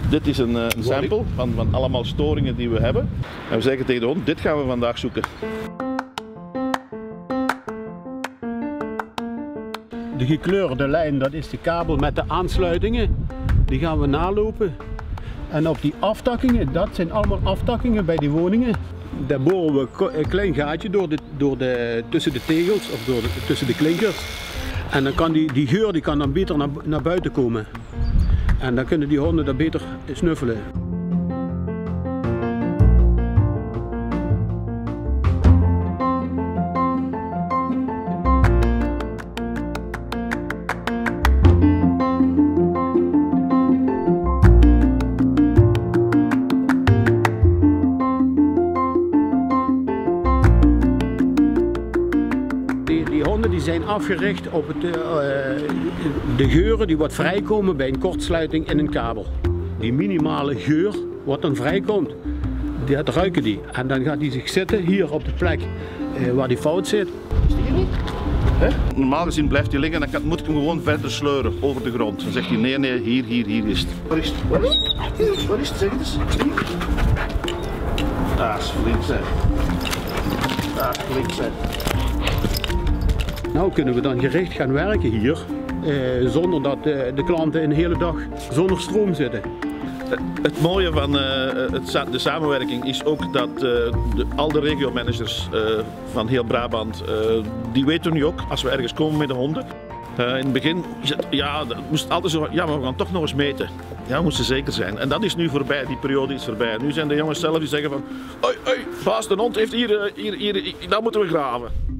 Dit is een sample van allemaal storingen die we hebben. En we zeggen tegen de hond, dit gaan we vandaag zoeken. De gekleurde lijn, dat is de kabel met de aansluitingen. Die gaan we nalopen. En op die aftakkingen, dat zijn allemaal aftakkingen bij die woningen. Daar boren we een klein gaatje tussen de tegels of tussen de klinkers. En dan kan die geur kan dan beter naar buiten komen. En dan kunnen die honden daar beter snuffelen. Die honden die zijn afgericht op de geuren die wat vrijkomen bij een kortsluiting in een kabel. Die minimale geur wat dan vrijkomt, dat ruiken die. En dan gaat die zich zitten hier op de plek waar die fout zit. Is die hier niet? He? Normaal gezien blijft hij liggen en dan moet ik hem gewoon verder sleuren over de grond. Dan zegt hij nee, hier is het. Waar is het? Waar is het? Zeg het eens. Dat is flink zeg. Dat is flink zeg. Nou kunnen we dan gericht gaan werken hier, zonder dat de klanten een hele dag zonder stroom zitten. Het mooie van de samenwerking is ook dat al de regiomanagers van heel Brabant, die weten nu ook, als we ergens komen met de honden. In het begin is het, ja, dat moest altijd zo, ja, maar we gaan toch nog eens meten. Ja, we moesten zeker zijn. En dat is nu voorbij, die periode is voorbij. Nu zijn de jongens zelf die zeggen van, oi, baas, de hond heeft hier, daar moeten we graven.